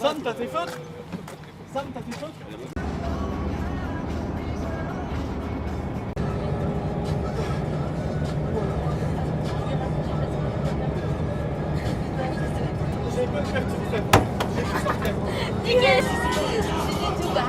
Sam, t'as tes fautes? Sam, t'as tes fautes? J'ai pas de faire tout prêt. J'ai tout ça prêt. Nickel. Tout va.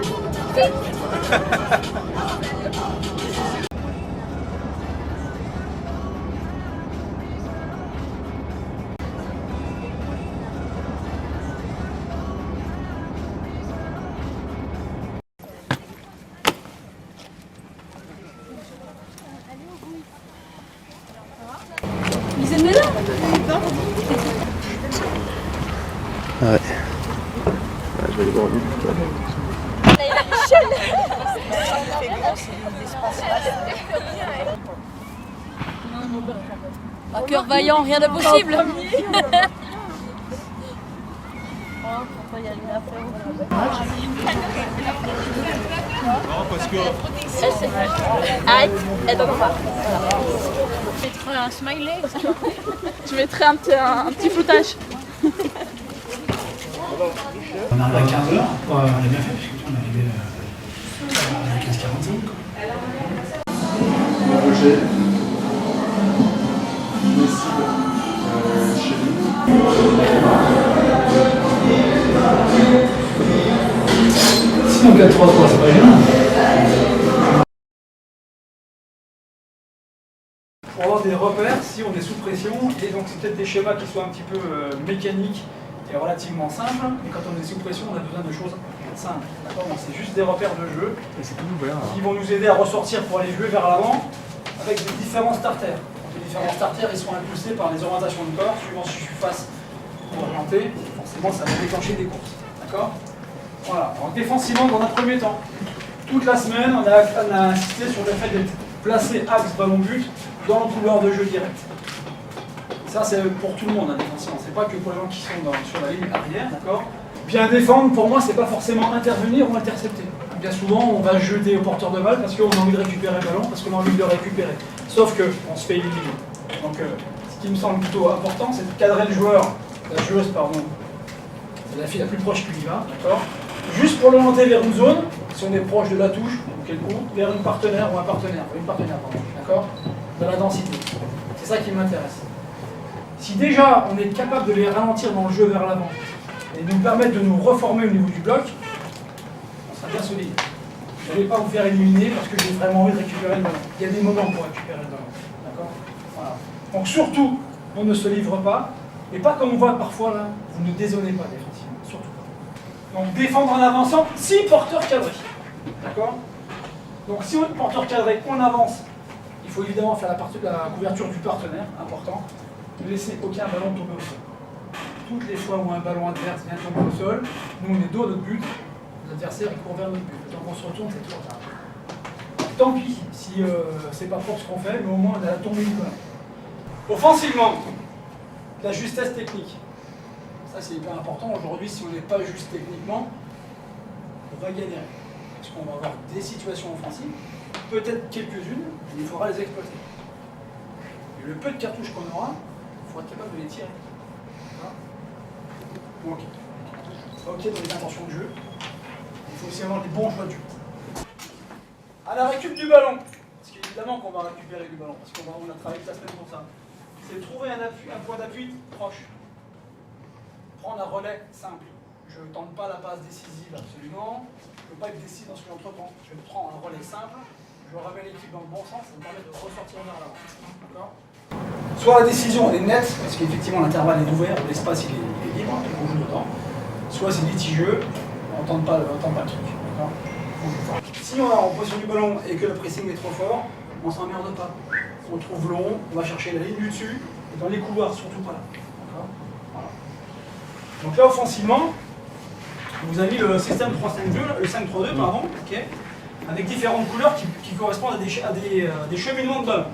Ils aiment là. Ouais. Je vais aller voir lui. Un cœur vaillant, rien d'impossible. Non, parce que. Arrête, elle t'entend pas. Je mettrais un smiley. Je mettrais un petit floutage. On arrive à 15h, on a bien fait parce qu'on est arrivé à 15h45. Roger, une cible chez nous. Sinon 4-3-3, c'est pas gênant. Pour avoir des repères si on est sous pression, et donc c'est peut-être des schémas qui soient un petit peu mécaniques et relativement simples, mais quand on est sous pression, on a besoin de choses simples. D'accord, c'est juste des repères de jeu qui vont nous aider à ressortir pour aller jouer vers l'avant avec des différents starters. Les différents starters, ils sont impulsés par les orientations du corps, suivant si je suis face ou orienté, forcément ça va déclencher des courses. D'accord. Voilà. Alors, défensivement, dans un premier temps, toute la semaine, on a insisté sur le fait d'être placé axe ballon-but dans le couloir de jeu direct. Ça, c'est pour tout le monde, hein, défensivement. C'est pas que pour les gens qui sont sur la ligne arrière, d'accord. Bien défendre, pour moi, c'est pas forcément intervenir ou intercepter. Bien souvent, on va jeter au porteur de balle parce qu'on a envie de récupérer le ballon, parce qu'on a envie de le récupérer. Sauf qu'on se fait éliminer. Donc, ce qui me semble plutôt important, c'est de cadrer le joueur, la joueuse, pardon, la fille la plus proche qui y va, d'accord. Juste pour le monter vers une zone, si on est proche de la touche, ou quel coup, vers une partenaire ou un partenaire, d'accord, de la densité. C'est ça qui m'intéresse. Si déjà on est capable de les ralentir dans le jeu vers l'avant et nous permettre de nous reformer au niveau du bloc, on sera bien solide. Je ne vais pas vous faire éliminer parce que j'ai vraiment envie de récupérer le ballon. Il y a des moments pour récupérer le ballon. D'accord. Voilà. Donc surtout, on ne se livre pas, et pas comme on voit parfois là, vous ne dézonez pas défensivement, surtout pas. Donc défendre en avançant, si porteur cadré. D'accord. Donc si on est porteur cadré, on avance. Il faut évidemment faire la couverture du partenaire, important. Ne laisser aucun ballon tomber au sol. Toutes les fois où un ballon adverse vient tomber au sol, nous on est dos à notre but, l'adversaire court vers notre but. Donc on se retourne, c'est trop tard. Tant pis si c'est pas propre ce qu'on fait, mais au moins on a la tombée du ballon. Offensivement, la justesse technique. Ça c'est hyper important. Aujourd'hui, si on n'est pas juste techniquement, on va galérer. Parce qu'on va avoir des situations offensives, peut-être quelques-unes, mais il faudra les exploiter. Et le peu de cartouches qu'on aura, il faudra être capable de les tirer. Donc, ok dans les intentions de jeu, il faut aussi avoir des bons choix de jeu. À la récup du ballon, parce qu'évidemment qu'on va récupérer du ballon, parce qu'on a travaillé toute la semaine pour ça, c'est de trouver un point d'appui proche. Prendre un relais simple. Je ne tente pas la passe décisive absolument, je ne veux pas être décisif dans ce que j'entreprends. Je prends un relais simple, je ramène l'équipe dans le bon sens, ça me permet de ressortir vers l'avant. D'accord. Soit la décision elle est nette, parce qu'effectivement l'intervalle est ouvert, l'espace il est libre, on joue dedans. Soit c'est litigieux, on ne tente pas le truc. Si on est en position du ballon et que le pressing est trop fort, on ne s'emmerde pas. On le trouve long, on va chercher la ligne du dessus, et dans les couloirs, surtout pas là. Voilà. Donc là, offensivement, vous avez le système 3-5-2, le 5-3-2, pardon, okay, avec différentes couleurs qui correspondent à des cheminements de ballon.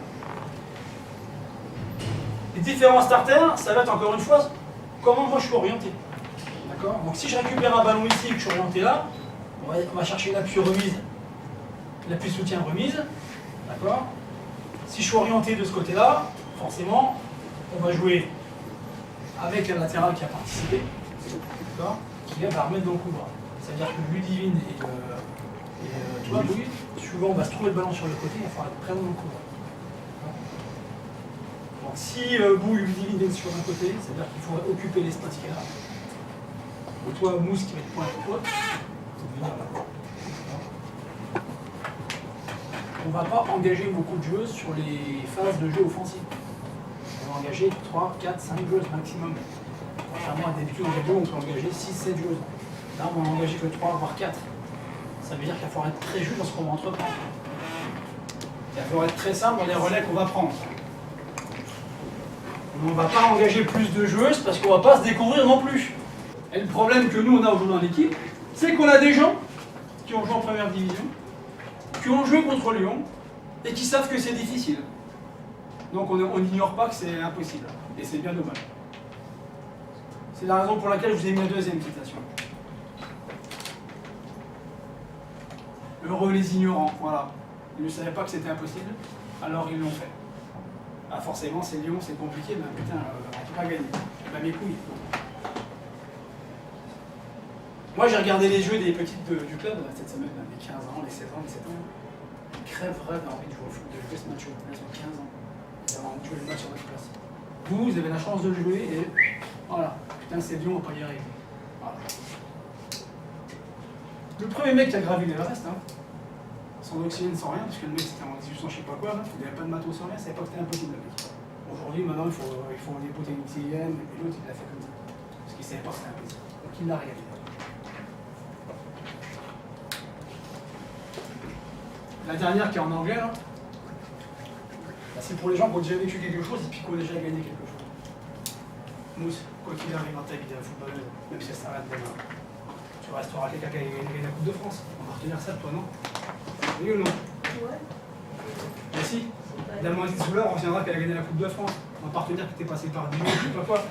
Les différents starters, ça va être encore une fois comment moi je suis orienté. D'accord. Donc si je récupère un ballon ici et que je suis orienté là, on va chercher l'appui remise, l'appui soutien remise. D'accord. Si je suis orienté de ce côté-là, forcément, on va jouer avec la latérale qui a participé. D'accord. qui va remettre dans le couloir. C'est-à-dire que Ludivine tu vois, Louis, souvent on va se trouver le ballon sur le côté, il va falloir être présent dans le couloir. Donc si Bouille et Ludivine viennent sur un côté, c'est-à-dire qu'il faudrait occuper l'espace qu'il y a là. Et toi, Mousse qui va être pointe haute, il faut venir là. On ne va pas engager beaucoup de joueuses sur les phases de jeu offensif. On va engager 3, 4, 5 joueuses maximum. Contrairement à d'habitude, en jeu, on peut engager 6, 7 joueuses. Là, on va engager que 3, voire 4. Ça veut dire qu'il va falloir être très juste dans ce qu'on va entreprendre. Il va falloir être très simple dans les relais qu'on va prendre. On ne va pas engager plus de joueuses parce qu'on ne va pas se découvrir non plus. Et le problème que nous, on a aujourd'hui dans l'équipe, c'est qu'on a des gens qui ont joué en première division, qui ont joué contre Lyon et qui savent que c'est difficile. Donc on n'ignore pas que c'est impossible. Et c'est bien dommage. C'est la raison pour laquelle je vous ai mis la deuxième citation. Heureux les ignorants, voilà. Ils ne savaient pas que c'était impossible, alors ils l'ont fait. Ah forcément c'est Lyon, c'est compliqué, mais putain, on ne peut pas gagner. Bah mes couilles. Moi j'ai regardé les jeux des petites du club cette semaine, les 15 ans, les 16 ans, les 7 ans. Ils crèveraient d'envie de jouer au foot, de jouer ce match. Ils ont 15 ans. Ils ont envie de jouer le match sur votre place. Vous avez la chance de le jouer et voilà. Putain c'est Lyon, on va pas y arriver. Voilà. Le premier mec qui a gravi l'Everest, sans oxygène, sans rien, parce que le mec c'était en 1800 je sais pas quoi, là, il n'avait pas de matos sans rien, il savait pas que c'était impossible le mec. Aujourd'hui maintenant il faut dépoter une oxygène, et l'autre il l'a fait comme ça. Parce qu'il savait pas que c'était impossible. Donc il l'a réalisé. La dernière qui est en anglais, là, c'est pour les gens qui ont déjà vécu quelque chose et puis qui ont déjà gagné quelque chose. Mousse, quoi qu'il arrive dans ta vie de footballeuse, même si ça s'arrête demain, tu resteras quelqu'un qui a gagné la Coupe de France. On va retenir ça de toi, non? Oui ou non? Ouais. Mais si, Dalmati Soulard, on retiendra qu'elle a gagné la Coupe de France. On va pas retenir que t'es passé par Dijon, je sais pas quoi.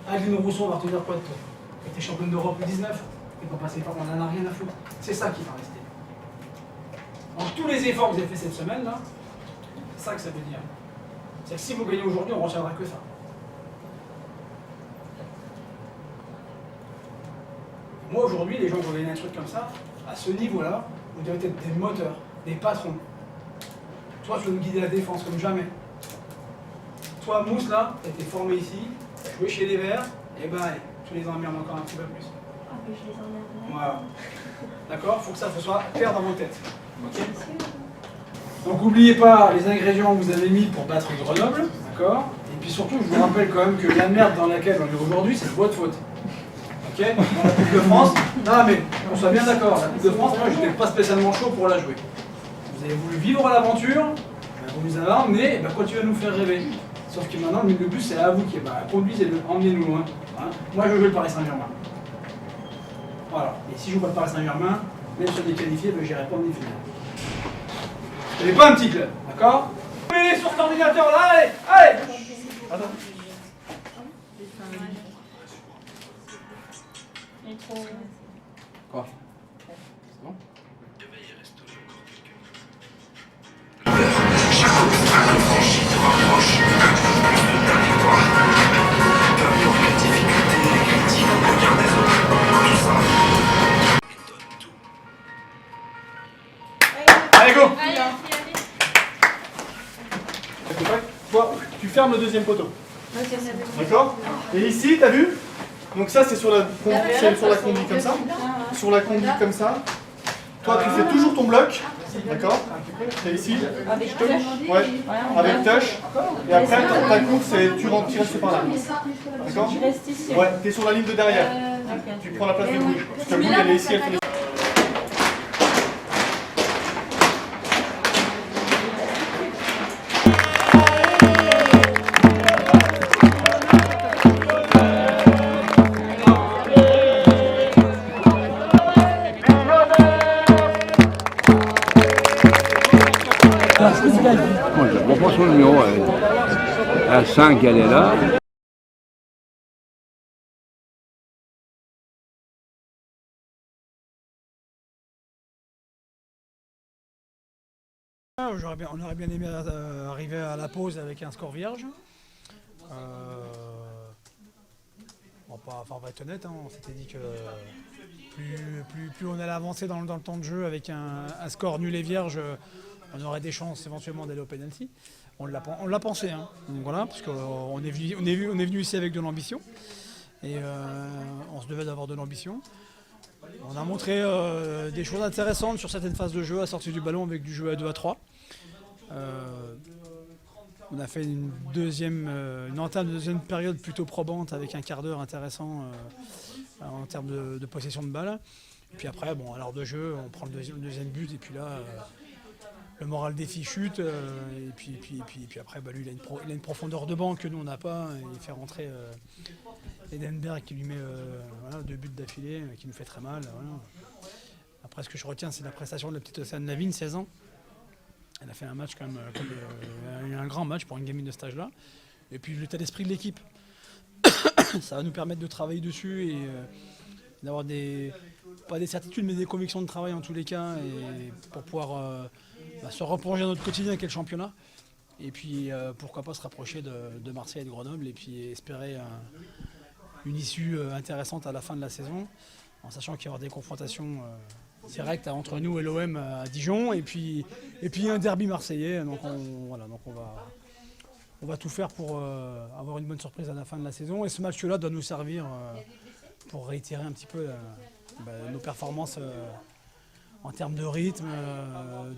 Adeline Rousseau, on va retenir quoi de toi? Que t'es championne d'Europe U19, t'es pas passé par, on en a rien à foutre. C'est ça qui va rester. Donc tous les efforts que vous avez fait cette semaine là, c'est ça que ça veut dire. C'est que si vous gagnez aujourd'hui, on ne retiendra que ça. Moi aujourd'hui, les gens qui ont gagné un truc comme ça, à ce niveau-là, vous devez être des moteurs, des patrons. Toi, tu vas nous guider la défense comme jamais. Toi, Mousse, là, tu as été formé ici, tu as joué chez les Verts, et ben allez, tu les emmerdes encore un petit peu plus. Ah, mais je les emmerde. Voilà. D'accord? Il faut que ça soit clair dans vos têtes. Okay. Donc n'oubliez pas les ingrédients que vous avez mis pour battre Grenoble, d'accord? Et puis surtout, je vous rappelle quand même que la merde dans laquelle on est aujourd'hui, c'est de votre faute. Ok? Dans la Coupe de France, non mais on soit bien d'accord, la Coupe de France, moi je n'étais pas spécialement chaud pour la jouer. Vous avez voulu vivre l'aventure, vous nous avez emmenés, et continuez à nous faire rêver. Sauf que maintenant, le but c'est à vous qui conduisez-le, emmenez-nous loin. Hein? Moi je veux le Paris Saint-Germain. Voilà. Et si je joue pas le Paris Saint-Germain, même si on est qualifié, je n'irai pas en demi-finale. Ce n'est pas un petit club, d'accord? Oui, sur cet ordinateur là, allez, allez! Attends. Quoi? C'est bon? Allez, go! Toi, tu fermes le deuxième poteau. D'accord? Et ici, t'as vu? Donc ça, c'est sur la conduite comme ça. Sur la conduite comme ça. Toi, tu fais toujours ton bloc. D'accord? Et ici. Avec touch. Ouais, avec touch. Et après, ta course, tu restes par là. D'accord? Je reste ici. Ouais, t'es sur la ligne de derrière. Tu prends la place de Bouille. Parce que Bouille, elle est ici, elle fait les... Moi, je ne vois pas son numéro. À 5, elle est là. On aurait bien aimé arriver à la pause avec un score vierge. on va être honnête, hein, on s'était dit que plus on allait avancer dans le temps de jeu avec un score nul et vierge, on aurait des chances éventuellement d'aller au penalty. On l'a pensé, hein. Donc voilà, parce qu'on est venu ici avec de l'ambition et on se devait d'avoir de l'ambition. On a montré des choses intéressantes sur certaines phases de jeu à sortir du ballon avec du jeu à 2 à 3. On a fait une entame de deuxième période plutôt probante avec un quart d'heure intéressant en termes de possession de balle. Et puis après, à l'heure de jeu, on prend le deuxième but et puis là, le moral des filles chute. Et puis après, lui, il a une profondeur de banc que nous, on n'a pas. Il fait rentrer Edenberg qui lui met 2 buts d'affilée, qui nous fait très mal. Voilà. Après, ce que je retiens, c'est la prestation de la petite Océane Lavigne, 16 ans. Elle a fait un match quand même, un grand match pour une gamine de cet âge-là. Et puis l'état d'esprit de l'équipe. Ça va nous permettre de travailler dessus et d'avoir pas des certitudes, mais des convictions de travail en tous les cas, et pour pouvoir se replonger dans notre quotidien qui est le championnat. Et puis pourquoi pas se rapprocher de Marseille et de Grenoble et puis espérer une issue intéressante à la fin de la saison, en sachant qu'il y aura des confrontations directes entre nous et l'OM à Dijon, et puis un derby marseillais. Donc on va tout faire pour avoir une bonne surprise à la fin de la saison. Et ce match-là doit nous servir pour réitérer un petit peu nos performances en termes de rythme,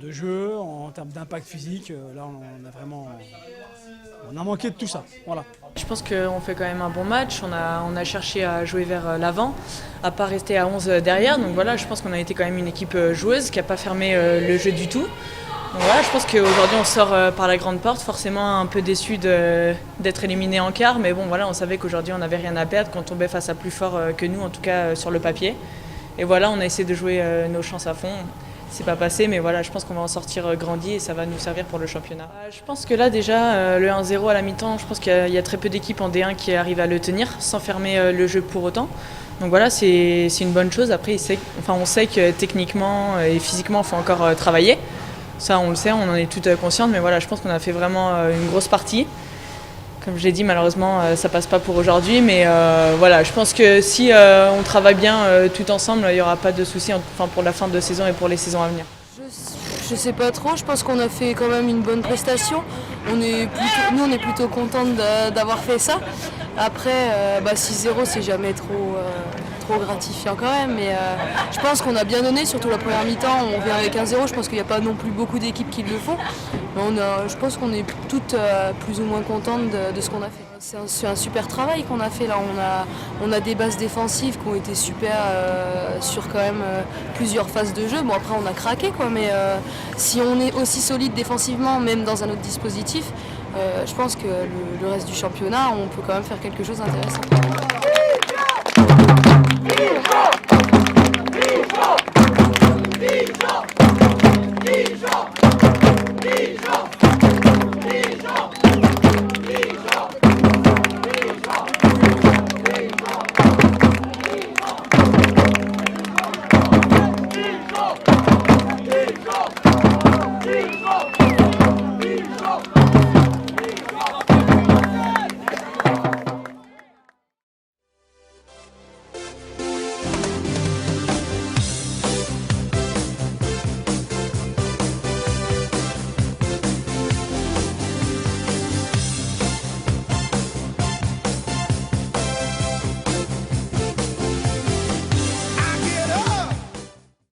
de jeu, en termes d'impact physique. Là, on a manqué de tout ça. Voilà. Je pense qu'on fait quand même un bon match. On a cherché à jouer vers l'avant, à pas rester à 11 derrière. Donc voilà, je pense qu'on a été quand même une équipe joueuse qui n'a pas fermé le jeu du tout. Donc voilà, je pense qu'aujourd'hui on sort par la grande porte, forcément un peu déçu d'être éliminé en quart, mais bon voilà, on savait qu'aujourd'hui on n'avait rien à perdre, qu'on tombait face à plus fort que nous, en tout cas sur le papier. Et voilà, on a essayé de jouer nos chances à fond. C'est pas passé, mais voilà, je pense qu'on va en sortir grandi et ça va nous servir pour le championnat. Je pense que là déjà, le 1-0 à la mi-temps, je pense qu'il y a très peu d'équipes en D1 qui arrivent à le tenir sans fermer le jeu pour autant. Donc voilà, c'est une bonne chose. Après, on sait que techniquement et physiquement, il faut encore travailler. Ça, on le sait, on en est toutes conscientes, mais voilà, je pense qu'on a fait vraiment une grosse partie. Comme je l'ai dit, malheureusement, ça passe pas pour aujourd'hui, mais voilà, je pense que si on travaille bien tout ensemble, il n'y aura pas de soucis pour la fin de saison et pour les saisons à venir. Je sais pas trop, je pense qu'on a fait quand même une bonne prestation. Nous, on est plutôt contents d'avoir fait ça. Après, 6-0, c'est jamais trop gratifiant quand même, mais je pense qu'on a bien donné, surtout la première mi-temps, on vient avec 1-0, je pense qu'il n'y a pas non plus beaucoup d'équipes qui le font, mais je pense qu'on est toutes plus ou moins contentes de ce qu'on a fait. C'est un super travail qu'on a fait là, on a des bases défensives qui ont été super sur quand même plusieurs phases de jeu. Bon après on a craqué quoi, mais si on est aussi solide défensivement, même dans un autre dispositif, je pense que le reste du championnat, on peut quand même faire quelque chose d'intéressant.